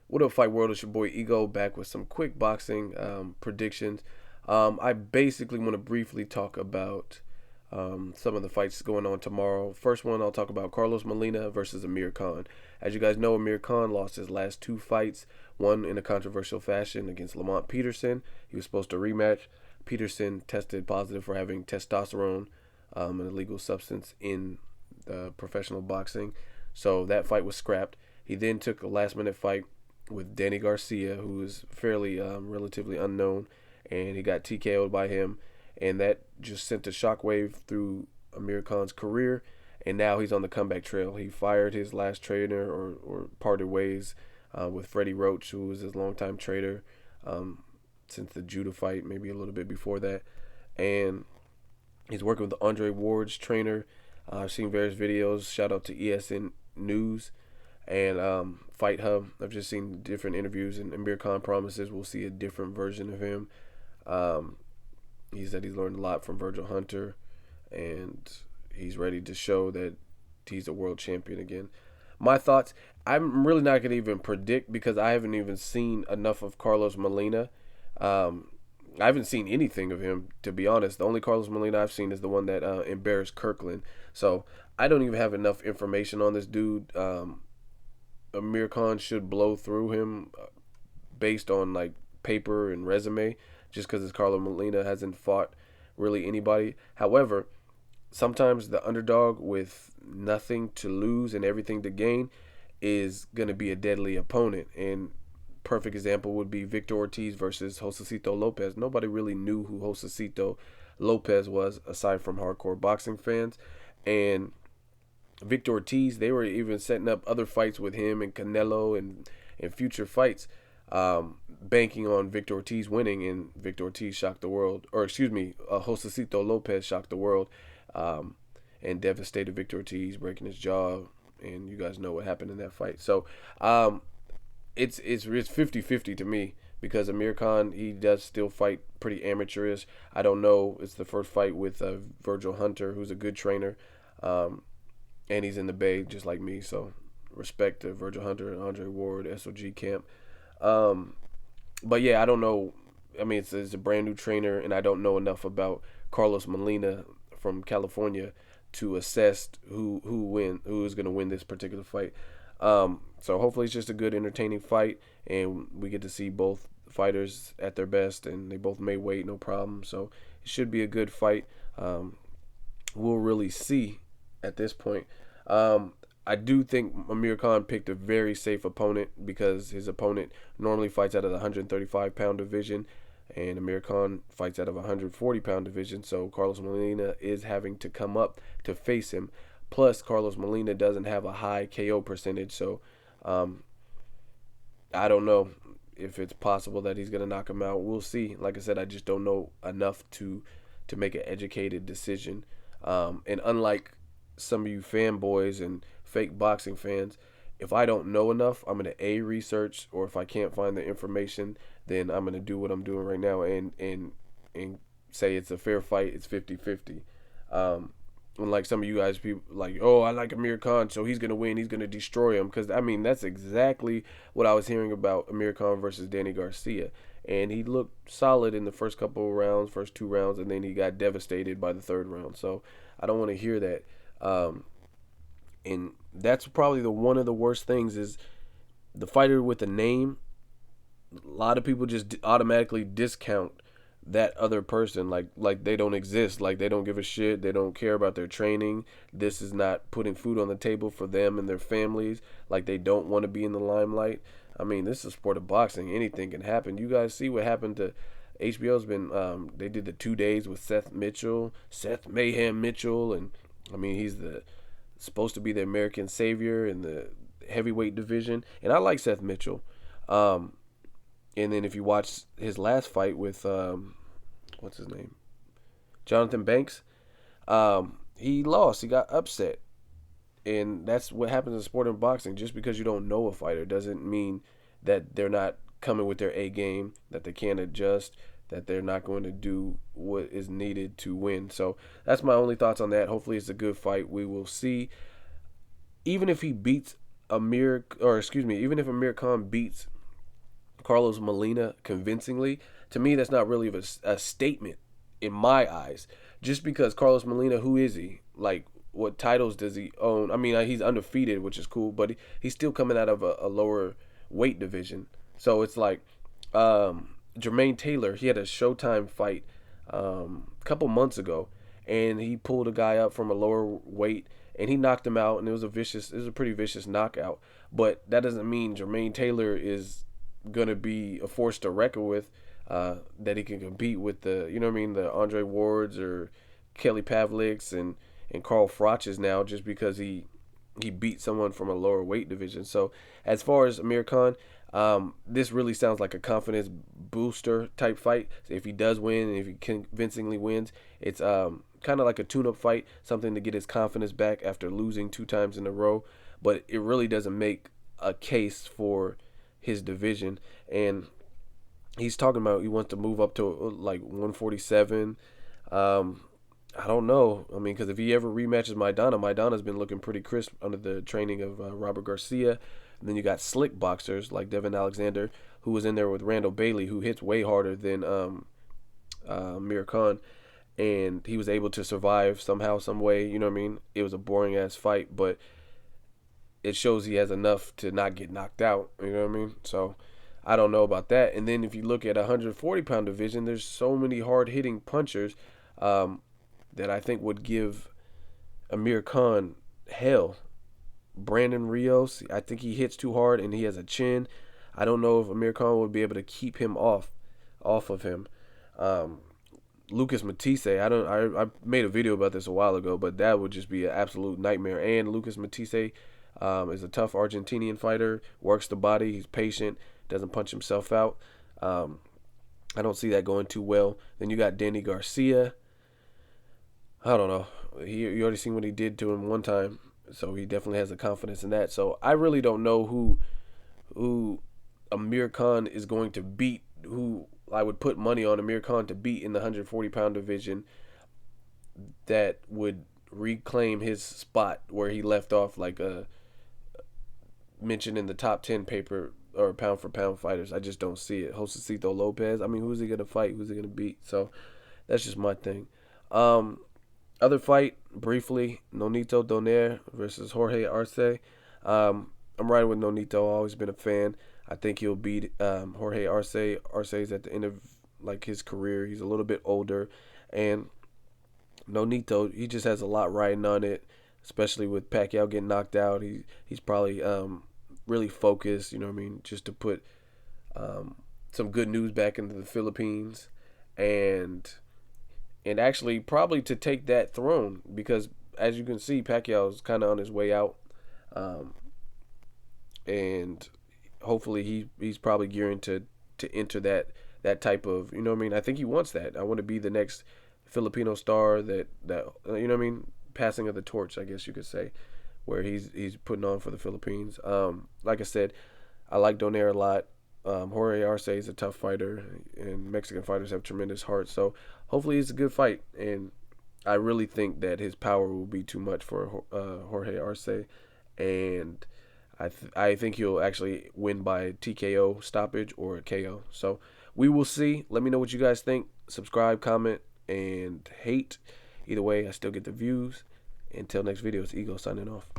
What up, Fight World? It's your boy Ego back with some quick boxing predictions. I basically want to briefly talk about some of the fights going on tomorrow. First one, I'll talk about Carlos Molina versus Amir Khan. As you guys know, Amir Khan lost his last two fights, one in a controversial fashion against Lamont Peterson. He was supposed to rematch. Peterson tested positive for having testosterone, an illegal substance in professional boxing. So that fight was scrapped. He then took a last minute fight with Danny Garcia, who is fairly relatively unknown, and he got TKO'd by him, and that just sent a shockwave through Amir Khan's career, and now he's on the comeback trail. He fired his last trainer or parted ways with Freddie Roach, who was his longtime trainer um, since the Judah fight, maybe a little bit before that, and he's working with Andre Ward's trainer. I've seen various videos. Shout out to ESN News and Fight Hub. I've just seen different interviews, and Amir Khan promises we'll see a different version of him. Um, he said he's learned a lot from Virgil Hunter, and he's ready to show that he's a world champion again. My thoughts, I'm really not going to even predict because I haven't even seen enough of Carlos Molina. Um, I haven't seen anything of him, to be honest. The only Carlos Molina I've seen is the one that embarrassed Kirkland. So I don't even have enough information on this dude. Amir Khan should blow through him based on like paper and resume, just because Carlos Molina hasn't fought really anybody. However, sometimes the underdog with nothing to lose and everything to gain is going to be a deadly opponent. And perfect example would be Victor Ortiz versus Josecito Lopez. Nobody really knew who Josecito Lopez was aside from hardcore boxing fans. And Victor Ortiz, they were even setting up other fights with him and Canelo and future fights, banking on Victor Ortiz winning, and Victor Ortiz shocked the world, or excuse me, Josecito Lopez shocked the world and devastated Victor Ortiz, breaking his jaw, and you guys know what happened in that fight. So it's 50-50 to me because Amir Khan, he does still fight pretty amateurish. I don't know. It's the first fight with Virgil Hunter, who's a good trainer. And he's in the Bay just like me, so respect to Virgil Hunter and Andre Ward, SOG camp. But yeah, I don't know. I mean, it's a brand new trainer, and I don't know enough about Carlos Molina from California to assess who is going to win this particular fight. So hopefully it's just a good, entertaining fight, and we get to see both fighters at their best, and they both may weight, no problem. So it should be a good fight. We'll really see at this point. I do think Amir Khan picked a very safe opponent because his opponent normally fights out of the 135-pound division, and Amir Khan fights out of a 140-pound division. So Carlos Molina is having to come up to face him. Plus, Carlos Molina doesn't have a high KO percentage, so I don't know if it's possible that he's going to knock him out. We'll see. Like I said, I just don't know enough to make an educated decision. And unlike some of you fanboys and fake boxing fans, if I don't know enough, I'm going to research, or if I can't find the information, then I'm going to do what I'm doing right now and say it's a fair fight. It's 50-50. Unlike some of you guys, people like, oh, I like Amir Khan, so he's going to win, he's going to destroy him. Because, I mean, that's exactly what I was hearing about Amir Khan versus Danny Garcia. And he looked solid in the first couple of rounds, first two rounds, and then he got devastated by the third round. So I don't want to hear that. And that's probably one of the worst things is the fighter with a name. A lot of people just automatically discount that other person like they don't exist, like they don't give a shit, they don't care about their training. This is not putting food on the table for them and their families, like they don't want to be in the limelight. I mean, this is a sport of boxing. Anything can happen. You guys see what happened to HBO's been they did the 2 days with Seth Mayhem Mitchell, and I mean, he's supposed to be the American savior in the heavyweight division, and I like Seth Mitchell. And then if you watch his last fight with what's his name, Jonathan Banks, he lost. He got upset, and that's what happens in sport and boxing. Just because you don't know a fighter doesn't mean that they're not coming with their A game, that they can't adjust, that they're not going to do what is needed to win. So that's my only thoughts on that. Hopefully it's a good fight. We will see. Even if he beats even if Amir Khan beats Carlos Molina convincingly. To me, that's not really a statement in my eyes. Just because Carlos Molina, who is he? Like, what titles does he own? I mean, he's undefeated, which is cool, but he's still coming out of a lower weight division. So it's like Jermaine Taylor, he had a Showtime fight a couple months ago, and he pulled a guy up from a lower weight, and he knocked him out, and it was a pretty vicious knockout. But that doesn't mean Jermaine Taylor is gonna be a force to reckon with. That he can compete with the, you know what I mean, the Andre Wards or Kelly Pavliks and Carl Froch's now, just because he beat someone from a lower weight division. So as far as Amir Khan, this really sounds like a confidence booster type fight. If he does win and if he convincingly wins, it's kind of like a tune-up fight, something to get his confidence back after losing 2 times in a row. But it really doesn't make a case for his division. And he's talking about he wants to move up to like 147. I don't know. I mean, because if he ever rematches Maidana's been looking pretty crisp under the training of Robert Garcia. And then you got slick boxers like Devin Alexander, who was in there with Randall Bailey, who hits way harder than Amir Khan. And he was able to survive somehow, some way. You know what I mean? It was a boring ass fight, but it shows he has enough to not get knocked out. You know what I mean? So I don't know about that. And then if you look at 140-pound division, there's so many hard-hitting punchers that I think would give Amir Khan hell. Brandon Rios, I think he hits too hard and he has a chin. I don't know if Amir Khan would be able to keep him off of him. Lucas Matisse, I made a video about this a while ago, but that would just be an absolute nightmare. And Lucas Matisse is a tough Argentinian fighter, works the body, he's patient, doesn't punch himself out. I don't see that going too well. Then you got Danny Garcia. I don't know. You already seen what he did to him one time, so he definitely has the confidence in that. So I really don't know who Amir Khan is going to beat, who I would put money on Amir Khan to beat in the 140-pound division that would reclaim his spot where he left off, like mentioned in the top 10 paper or pound for pound fighters. I just don't see it. Josecito Lopez, I mean, who's he going to fight? Who's he going to beat? So that's just my thing. Other fight, briefly, Nonito Donaire versus Jorge Arce. I'm riding with Nonito. I've always been a fan. I think he'll beat Jorge Arce. Arce's at the end of like his career. He's a little bit older, and Nonito, he just has a lot riding on it, especially with Pacquiao getting knocked out. He's probably really focused. You know what I mean? Just to put some good news back into the Philippines, and actually probably to take that throne, because as you can see, Pacquiao's kind of on his way out, and hopefully he's probably gearing to enter that type of, you know what I mean? I think he wants that. I want to be the next Filipino star that you know what I mean? Passing of the torch, I guess you could say, where he's putting on for the Philippines. Like I said, I like Donaire a lot. Jorge Arce is a tough fighter, and Mexican fighters have tremendous heart. So hopefully it's a good fight, and I really think that his power will be too much for Jorge Arce, and I think he'll actually win by TKO stoppage or a KO. So we will see. Let me know what you guys think. Subscribe, comment, and hate. Either way, I still get the views. Until next video, it's Ego signing off.